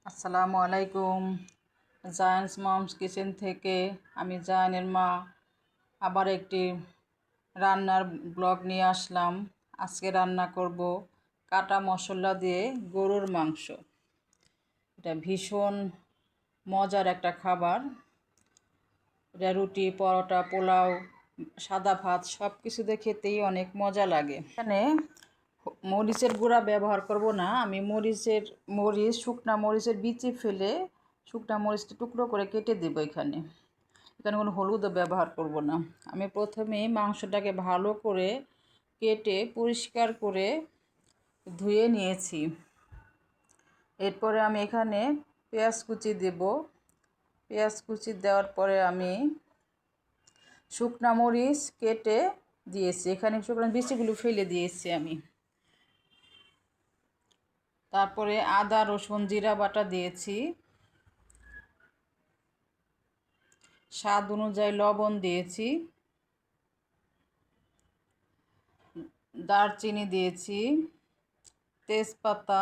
আসসালামু আলাইকুম। Giants moms kitchen থেকে আমি জায়ানের মা আবার একটি রান্নার ব্লগ নিয়ে আসলাম। আজকে রান্না করব কাটা মশলা দিয়ে গরুর মাংস। এটা ভীষণ মজার একটা খাবার। এটা রুটি, পরোটা, পোলাও, সাদা ভাত সব কিছুতে খেতেই অনেক মজা লাগে। এখানে মরিচের গুঁড়া ব্যবহার করব না, আমি শুকনা মরিচের বিচি ফেলে শুকনা মরিচটা টুকরো করে কেটে দেবো। এখানে কোনো হলুদও ব্যবহার করব না। আমি প্রথমে মাংসটাকে ভালো করে কেটে পরিষ্কার করে ধুয়ে নিয়েছি। এরপরে আমি এখানে পেঁয়াজ কুচি দেব। পেঁয়াজ কুচি দেওয়ার পরে আমি শুকনা মরিচ কেটে দিয়েছি। এখানে শুকনো বিচিগুলো ফেলে দিয়েছি আমি। তারপরে আদা, রসুন, জিরা বাটা দিয়েছি। স্বাদ অনুযায়ী লবণ দিয়েছি। দারচিনি দিয়েছি, তেজপাতা,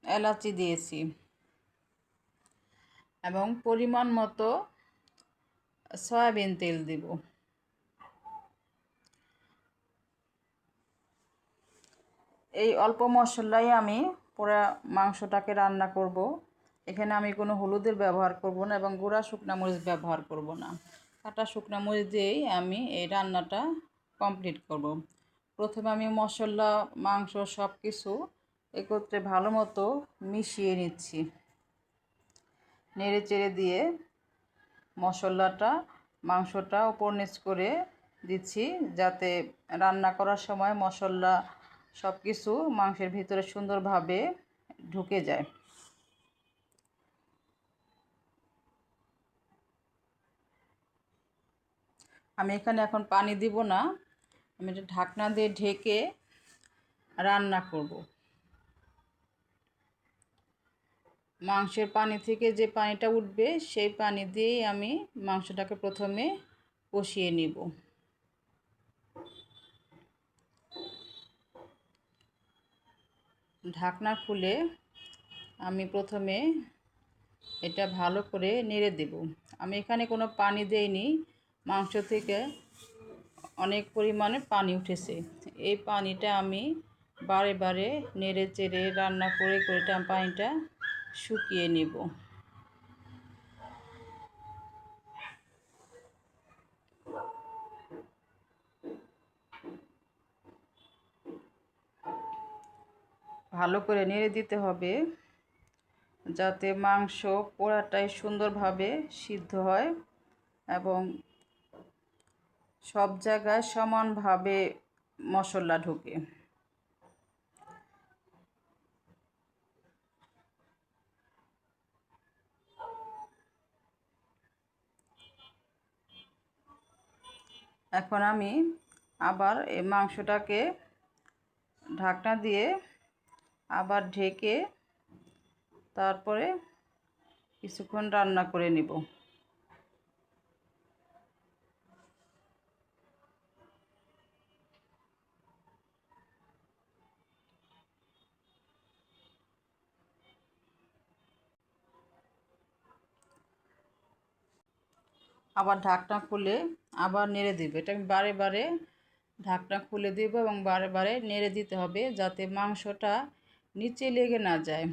এলাচি দিয়েছি এবং পরিমাণ মতো সয়াবিন তেল দিব। এই অল্প মশলাই আমি পুরো মাংসটাকে রান্না করব। এখানে আমি কোনো হলুদের ব্যবহার করব না এবং গুঁড়া শুকনা মরিচ ব্যবহার করব না। কাটা শুকনা মরিচ দিয়েই আমি এই রান্নাটা কমপ্লিট করব। প্রথমে আমি মশলা, মাংস সব কিছু একত্রে ভালো মতো মিশিয়ে নিচ্ছি। নেড়ে চেড়ে দিয়ে মাংসটা উপর নিচ করে দিচ্ছি, যাতে রান্না করার সময় মশলা সব কিছু মাংসের ভিতরে সুন্দরভাবে ঢুকে যায়। আমি এখানে এখন পানি দিব না, আমি এটা ঢাকনা দিয়ে ঢেকে রান্না করব। মাংসের পানি থেকে যে পানিটা উঠবে সেই পানি দিয়েই আমি মাংসটাকে প্রথমে কষিয়ে নিব। ঢাকনা খুলে আমি প্রথমে এটা ভালো করে নেড়ে দেব। আমি এখানে কোনো পানি দেইনি, মাংস থেকে অনেক পরিমাণে পানি উঠেছে। এই পানিটা আমি বারে বারে নেড়ে চেড়ে রান্না করে পানিটা শুকিয়ে নেব। ভালো করে নেড়ে দিতে হবে, যাতে মাংস পুরাটাই সুন্দরভাবে সিদ্ধ হয় এবং সব জায়গায় সমানভাবে মশলা ঢোকে। এখন আমি আবার এই মাংসটাকে ঢাকনা দিয়ে আবার ঢেকে তারপরে কিছুক্ষণ রান্না করে নেব। আবার ঢাকনা খুলে আবার নেড়ে দেব। এটা আমি বারে বারে ঢাকনা খুলে দেব এবং বারে বারে নেড়ে দিতে হবে, যাতে মাংসটা নিচে লেগে না যায়।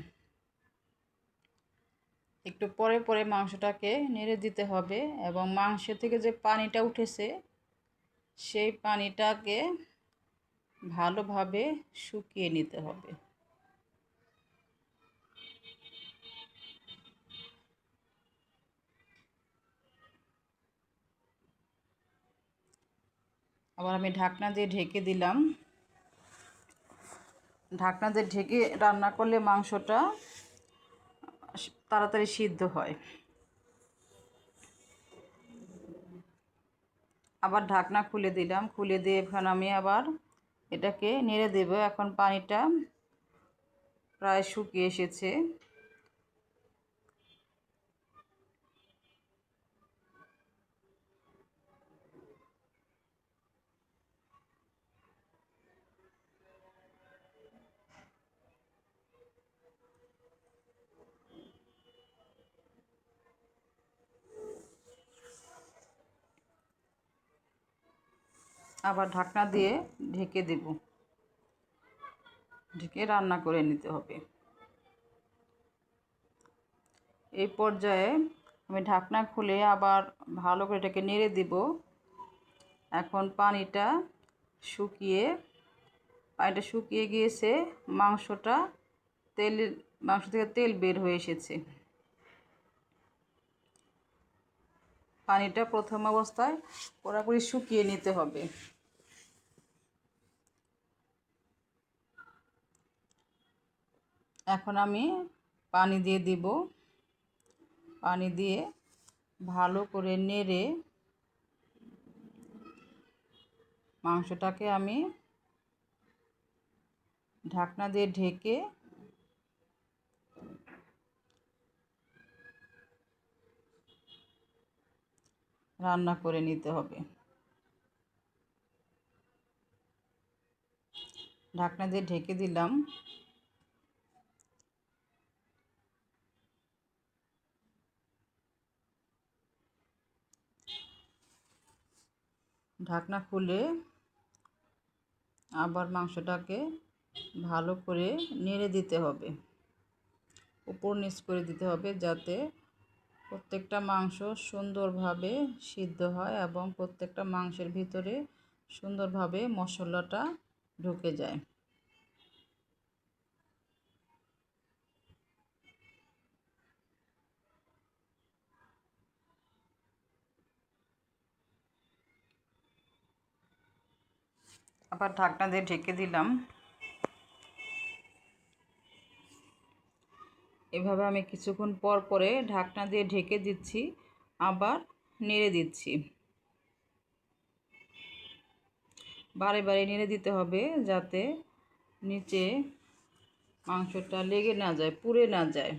একটু পরে পরে মাংসটাকে নেড়ে দিতে হবে এবং মাংস থেকে যে পানিটা উঠেছে সেই পানিটাকে ভালোভাবে শুকিয়ে নিতে হবে। আবার আমি ঢাকনা দিয়ে ঢেকে দিলাম। ঢাকনা দিয়ে ঢেকে রান্না করলে মাংসটা তাড়াতাড়ি সিদ্ধ হয়। আবার ঢাকনা খুলে দিলাম, খুলে দিয়ে এখন আমি আবার এটাকে নেড়ে দেব। এখন পানিটা প্রায় শুকিয়ে এসেছে। আবার ঢাকনা দিয়ে ঢেকে দেব, ঢেকে রান্না করে নিতে হবে। এই পর্যায়ে আমি ঢাকনা খুলে আবার ভালো করে এটাকে নেড়ে দিব। এখন পানিটা শুকিয়ে গিয়েছে, মাংস থেকে তেল বের হয়ে এসেছে। পানিটা প্রথম অবস্থায় পুরোপুরি শুকিয়ে নিতে হবে। এখন আমি পানি দিয়ে দিব। পানি দিয়ে ভালো করে নেড়ে মাংসটাকে আমি ঢাকনা দিয়ে ঢেকে রান্না করে নিতে হবে। ঢাকনা দিয়ে ঢেকে দিলাম। ঢাকনা খুলে আবার মাংসটাকে ভালো করে নেড়ে দিতে হবে, উপর নিচ করে দিতে হবে, যাতে প্রত্যেকটা মাংস সুন্দরভাবে সিদ্ধ হয় এবং প্রত্যেকটা মাংসের ভিতরে সুন্দরভাবে মশলাটা ঢুকে যায়। আবার ঢাকনা দিয়ে ঢেকে দিলাম। এভাবে আমি কিছুক্ষণ পর পরে ঢাকনা দিয়ে ঢেকে দিচ্ছি, আবার নেড়ে দিচ্ছি। বারে বারে নেড়ে দিতে হবে, যাতে নিচে মাংসটা লেগে না যায়, পুড়ে না যায়।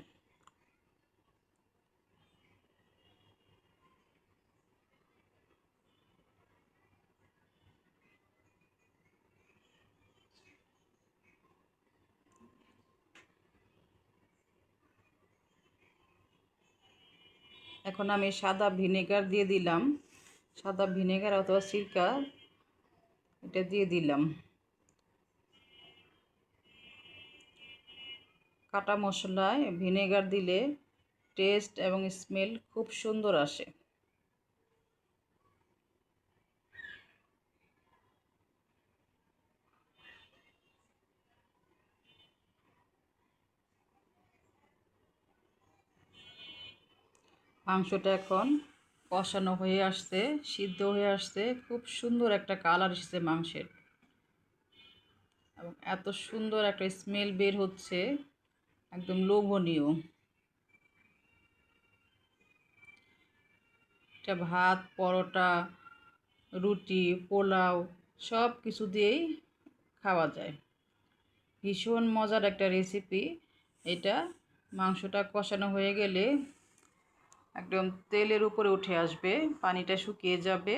এখন আমি সাদা ভিনেগার দিয়ে দিলাম, সাদা ভিনেগার অথবা সিরকা, এটা দিয়ে দিলাম। কাটা মশলায় ভিনেগার দিলে টেস্ট এবং স্মেল খুব সুন্দর আসে। মাংসটা এখন কষানো হয়ে আসছে, সিদ্ধ হয়ে আসছে, খুব সুন্দর একটা কালার এসেছে মাংসের এবং এত সুন্দর একটা স্মেল বের হচ্ছে, একদম লোভনীয়। এটা ভাত, পরোটা, রুটি, পোলাও সব কিছু দিয়েই খাওয়া যায়। ভীষণ মজার একটা রেসিপি এটা। মাংসটা কষানো হয়ে গেলে একদম তেলের উপরে উঠে আসবে, পানিটা শুকিয়ে যাবে।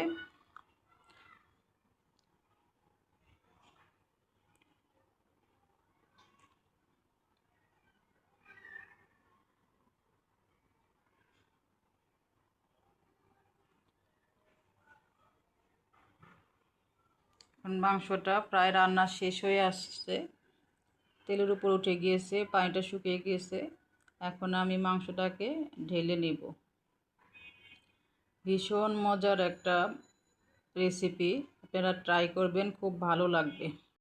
মাংসটা প্রায় রান্না শেষ হয়ে আসছে, তেলের উপর উঠে গিয়েছে, পানিটা শুকিয়ে গিয়েছে। এখন আমি মাংসটাকে ঢেলে নেব। ভীষণ মজার একটা রেসিপি, আপনারা ট্রাই করবেন, খুব ভালো লাগবে।